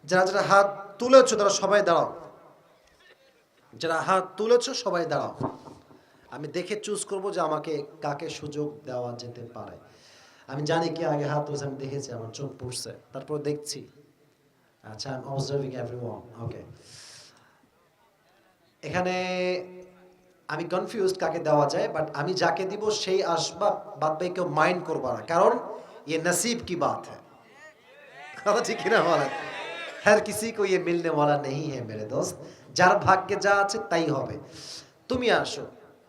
যারা যারা হাত তুলেছো তারা সবাই দাঁড়াও। যারা হাত তুলেছো সবাই দাঁড়াও। আমি দেখে চুজ করব যে আমাকে কাকে সুযোগ দেওয়া যেতে পারে। আমি জানি কি আগে হাত তুলেছে, আমি দেখেছি, আমার চোখ পড়ছে, তারপর দেখছি। আচ্ছা, আই এম অবজার্ভিং এভরিওয়ান। ওকে, এখানে আমি কনফিউজড কাকে দেওয়া যায়, বাট আমি যাকে দিব সেই আসবা, বাদ বাকি কেউ মাইন্ড করবা না, কারণ ये नसीब की बात है। কথা ঠিক কিনা বলেন? हर किसी को ये मिलने वाला नहीं है मेरे दोस्त। যার ভাগ্যে যা আছে তাই হবে। তুমি আসো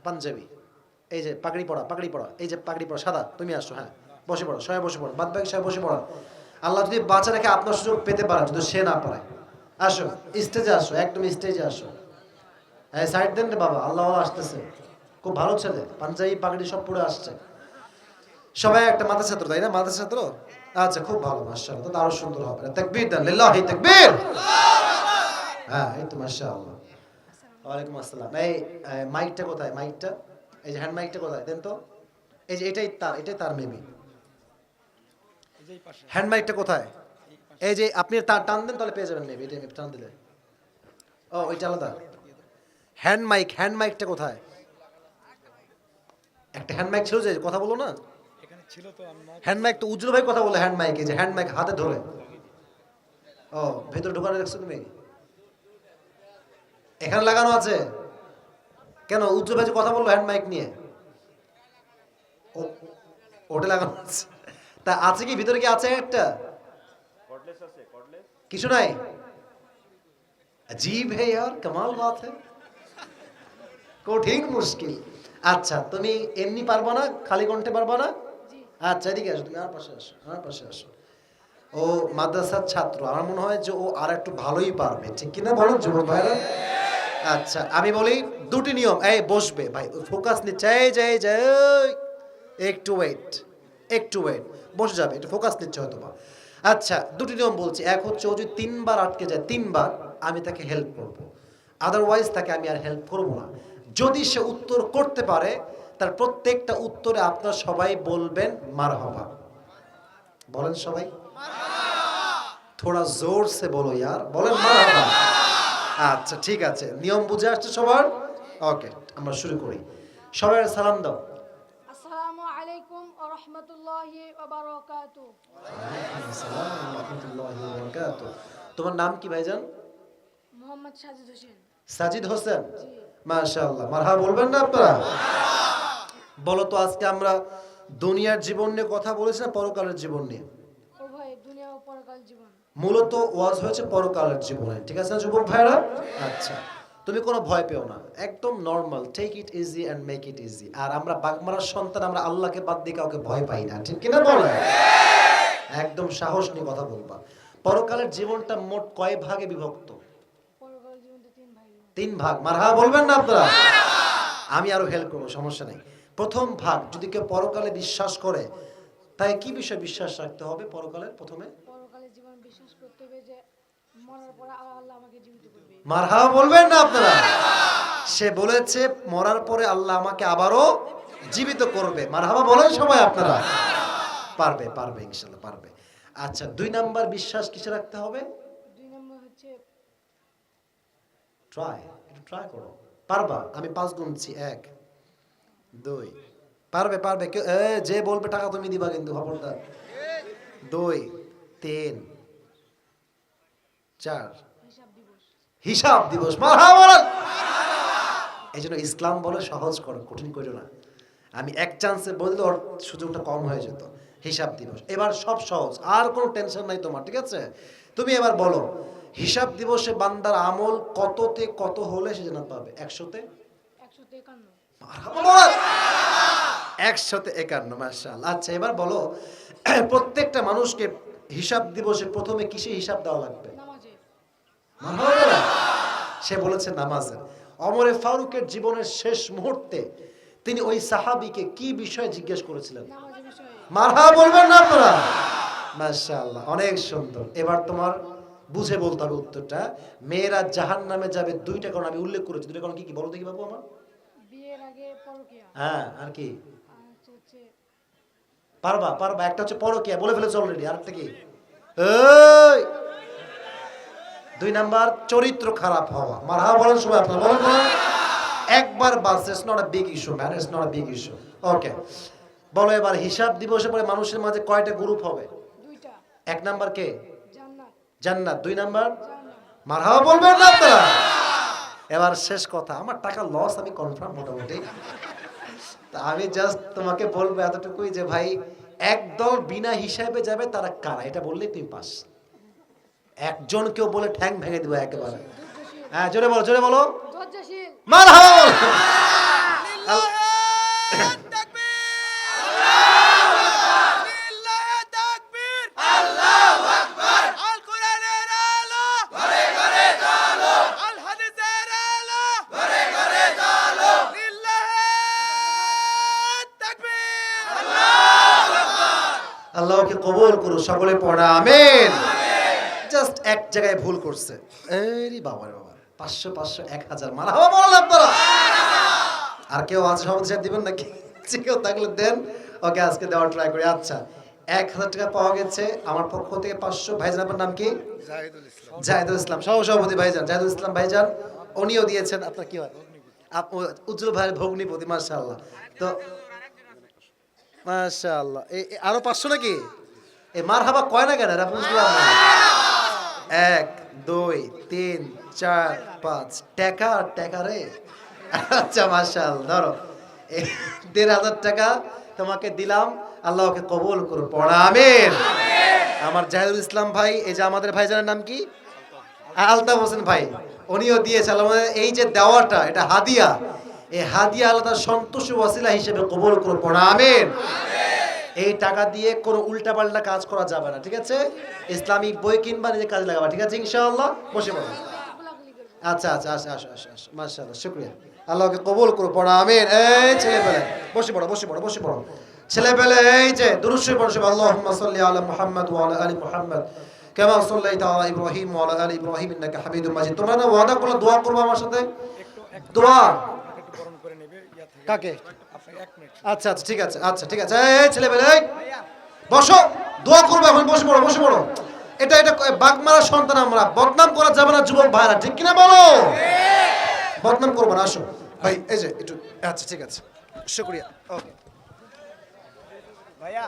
পাঞ্জাবি, এই যে পাগড়ি পড়া, পাগড়ি পড়া, এই যে পাগড়ি পড়া সাদা, তুমি আসো। হ্যাঁ, বসে পড়ো, সবাই বসে পড়ো, বাদ বাকি সবাই বসে পড়ো। আল্লাহ যদি বাঁচা রেখে আপনার সুযোগ পেতে পারেন, যদি সে না পারে, আসো স্টেজে আসো, একদম স্টেজে আসো। হ্যাঁ, সাইড দেন রে বাবা, আল্লাহ আসতেছে। খুব ভালো ছেলে, পাঞ্জাবি পাগড়ি সব পরে আসছে। সবাই একটা মাদ্রাসা ছাত্র, তাই না? মাদ্রাসা ছাত্র, আচ্ছা, খুব ভালো, মাশাআল্লাহ, তো আরো সুন্দর হবে। তাকবীর দেন, লিল্লাহি তাকবীর। হ্যাঁ, এই তো মাশাআল্লাহ। ওয়ালাইকুম আসসালাম। এই মাইকটা কোথায়? মাইকটা, এই যে হ্যান্ড মাইকটা কোথায় দেন তো? এই যে এটাই তার মেবি। হ্যান্ড মাইকটা কোথায়? এই যে আপনি টান দেন তাহলে পেয়ে যাবেন মেবি। এটা মেবি টান দিলে, ও ওইটা আলাদা। হ্যান্ড মাইকটা কোথায়? একটা হ্যান্ড মাইক ছিল যে কথা বলো না, হ্যান্ড মাইক তো উজ্জ্বল ভাই কথা বলে। হ্যান্ড মাইক, এই যে হ্যান্ড মাইক হাতে ধরে, ও ভেতরে ঢোকানো রাখছো তুমি? এখানে লাগানো আছে কেন? উজ্জ্বল ভাই যে কথা বললো হ্যান্ড মাইক নিয়ে, ও ওটা লাগানো আছে। তা আছে কি ভিতরে? কি আছে একটা? কিছু নাই? अजीब है यार, कमाल बात है, কঠিন মুশকিল। আচ্ছা, তুমি এমনি পারবা না, খালি কণ্ঠে পারবা না? আচ্ছা, এদিকে আসো, তুমি আমার পাশে আসো, আমার পাশে আসো। ও মাদ্রাসার ছাত্র, আমার মনে হয় যে ও আর একটু ভালোই পারবে, ঠিক কিনা বলো যুবক ভাইরা? আচ্ছা, আমি বলি দুটি নিয়ম। এই বসবে ভাই, ফোকাস নিচ্ছে, এই যে এই যে এই, একটু ওয়েট, একটু ওয়েট, বসে যাবে, একটু ফোকাস নিচ্ছে হয়তো বা। আচ্ছা, দুটি নিয়ম বলছি। এক হচ্ছে, ও যদি তিনবার আটকে যায়, তিনবার আমি তাকে হেল্প করব, আদারওয়াইজ তাকে আমি আর হেল্প করব না। যদি সে উত্তর করতে পারে, তার প্রত্যেকটা উত্তরে আপনারা সবাই বলবেন মারহাবা। বলেন সবাই, থোড়া জোর সে বলো ইয়ার, বলেন মারহাবা। আচ্ছা, ঠিক আছে, নিয়ম বুঝে আসছে সবার? ওকে, আমরা শুরু করি। সবাই সালাম দাও। আসসালামু আলাইকুম ওয়া রাহমাতুল্লাহি ওয়া বারাকাতুহু। ওয়ালাইকুম আসসালাম ওয়া রাহমাতুল্লাহি ওয়া বারাকাতুহু। তোমার নাম কি ভাইজান? মোহাম্মদ সাজিদ হোসেন। সাজিদ হোসেন, জি। মাশাআল্লাহ, মারহাবা বলবেন না আপনারা? বলো তো, আজকে আমরা দুনিয়ার জীবন নিয়ে কথা বলেছি না পরকালের জীবন নিয়ে? উভয় দুনিয়া ও পরকাল জীবন। মূলত ওয়াজ হয়েছে পরকালের জীবনে, ঠিক আছে না যুবক ভাইরা? আচ্ছা, তুমি কোনো ভয় পেও না, একদম normal, take it easy and make it easy. আর আমরা বাগমারার সন্তান, আমরা আল্লাহকে বাদ দিয়ে কাউকে ভয় পাই না, ঠিক কিনা বলে? একদম সাহস নিয়ে কথা বলবা। পরকালের জীবনটা মোট কয় ভাগে বিভক্ত? পরকাল জীবনতে তিন ভাগ। তিন ভাগ। মারহাবা বলবেন না আপনারা? আমি আরো হেল্প করবো, সমস্যা নেই। প্রথম ভাগ, যদি কেউ পরকালে বিশ্বাস করে, তাই কি বিষয়ে বিশ্বাস রাখতে হবে পরকালে? প্রথমে পরকালের জীবন বিশ্বাস করতে হবে যে মরার পর আল্লাহ আমাকে জীবিত করবে। মারহাবা বলবেন না আপনারা? সে বলেছে মরার পরে আল্লাহ আমাকে আবারও জীবিত করবে। মারহাবা বলেন সবাই আপনারা? পারবে, পারবে, ইনশাআল্লাহ পারবে। আচ্ছা, দুই নাম্বার বিশ্বাস কিসে রাখতে হবে? দুই নম্বর হচ্ছে ট্রাই, একটু ট্রাই করো, পারবা? আমি 5 গুনছি, 1 2, পারবে, পারবে। কেউ যে বলবে টাকা তুমি দিবা কিন্তু, খবরদার। 2 3 4, হিসাব দিবস। হিসাব দিবস। মারহাবা বলেন। এই জন্য ইসলাম বলে সহজ করো, কঠিন করো না। আমি এক চান্সে বললে ওর সুযোগটা কম হয়ে যেত। হিসাব দিবস এবার সব সহজ, আর কোনো টেনশন নাই তোমার, ঠিক আছে? তুমি এবার বলো, হিসাব দিবসে বান্দার আমল কততে কত হলে সে জান্নাত পাবে? 100-তে 153। মারহাবা বল। 151, মাশাআল্লাহ। আচ্ছা, এবার বলো, প্রত্যেকটা মানুষকে হিসাব দিবসে প্রথমে কিসে হিসাব দেওয়া লাগবে? নামাজে। মারহাবা বলো। সে বলেছে নামাজের। ওমরে ফারুকের জীবনের শেষ মুহূর্তে তিনি ওই সাহাবীকে কি বিষয়ে জিজ্ঞেস করেছিলেন? নামাজের বিষয়ে। মারহাবা বলবেন না আপনারা? মাশাআল্লাহ, অনেক সুন্দর। এবার তোমার বুঝে বলতে হবে উত্তরটা। মেয়েরা জাহান্নামে যাবে দুইটা কারণ আমি উল্লেখ করেছি, দুইটা কারণ কি কি বলো দেখি বাবু আমার? বিয়ের আগে পরকিয়া। হ্যাঁ, আর কি? আর হচ্ছে পারবা, পারবা। একটা হচ্ছে পরকিয়া, বলে ফেলেছে অলরেডি। আরেকটা কি? এই 2 নাম্বার চরিত্র খারাপ হওয়া। মারহাবা বলেন সবাই, আপনারা বলেন বলেন। একবার বাস, it's not a big issue man, it's not a big issue. Okay, বলো এবার হিসাব দিবসে পরে মানুষের মাঝে কয়টা গ্রুপ হবে? 2টা। 1 নাম্বার কে? জান্নাত। জান্নাত। 2 নাম্বার জাহান্নাম। মারহাবা বলবেন না আপনারা? এবার শেষ কথা, আমার টাকা লস আমি কনফার্ম মোটামুটি। তা আমি জাস্ট তোমাকে বলবো এতটুকুই যে ভাই, একদল বিনা হিসাবে যাবে, তারা কারা এটা বললেই তুমি পাস। একজন কেউ বলে ঠ্যাং ভেঙে দিব একেবারে। হ্যাঁ, জোরে বলো, জোরে বলো। ধৈর্যশীল। মারহাবা বলো। আল্লাহকে কবুল করুন, সকলে পড়া আমিন। জাস্ট এক জায়গায় ভুল করছে। এই বাবা রে বাবা, 500 500 1000 মারহাবা বলেন আপনারা। আর কেউ আছে সমাধান দিবেন নাকি? কেউ থাকলে দেন, ওকে আজকে দেওয়ার ট্রাই করি। আচ্ছা, 1000 টাকা পাওয়া গেছে আমার পক্ষ থেকে। 500 ভাইজান, আপনার নাম কি? জাহিদুল ইসলাম, সহসভাপতি ভাইজান জাহিদুল ইসলাম ভাইজান, উনিও দিয়েছেন। আপনার কি হয়? উজ্জ্বল ভাইয়ের ভগ্নিপতি, মাশাআল্লাহ। তো মাশাআল্লাহ, আরো 500 নাকি? এই মারহাবা কয় না কেন এটা বুঝলাম না। 1 2 3 4 5 টাকা টাকা রে। আচ্ছা মাশাআল্লাহ, ধরো 1500 টাকা তোমাকে দিলাম, আল্লাহ ওকে কবুল করুন, পড়া আমিন। আমার জাহিদুল ইসলাম ভাই, এই যে আমাদের ভাইজানের নাম কি? আলতাফ হোসেন ভাই, উনিও দিয়েছে। আমাদের এই যে দেওয়াটা, এটা হাদিয়া, এই হাদিয়া আল্লাহ তার সন্তোষ ওয়াসিলা হিসেবে কবুল করুন, পড়া আমিন। এই টাকা দিয়ে কোনো উল্টাপাল্টা কাজ করা যাবে না, ঠিক আছে? ইসলামিক বই কিনবা, নিজে কাজে লাগাবা, ঠিক আছে ইনশাআল্লাহ? বসে পড়ো। আচ্ছা আচ্ছা, আসো আসো আসো আসো, মাশাআল্লাহ, শুকরিয়া। আল্লাহকে কবুল করো, পড়া আমিন। এই ছেলে পেলে বসে পড়ো, বসে পড়ো, বসে পড়ো। ছেলে পেলে এই যে দুরূদ শরীফ পড়ো সবাই। আল্লাহুম্মা সাল্লি আলা মুহাম্মাদ ওয়া আলা আলি মুহাম্মাদ কামা সাল্লাইতা আলা ইব্রাহিম ওয়া আলা আলি ইব্রাহিম ইন্নাকা হামিদুম মাজিদ। তোমরা না ওয়াদা করলে দোয়া করবে আমার সাথে? দোয়া কাকে? আচ্ছা আচ্ছা, ঠিক আছে, আচ্ছা ঠিক আছে। এই ছেলে পেলে এই বসো, দোয়া করবে এখন, বসে পড়ো, বসে পড়ো। এটা এটা বাগমারা সন্তান, আমরা বদনাম করা যাবে না যুবক ভাইরা, ঠিক কিনা বলো? বদনাম করবো না, আসো ভাই, এই যে একটু। আচ্ছা ঠিক আছে, শুকরিয়া। ওকে ভাইয়া।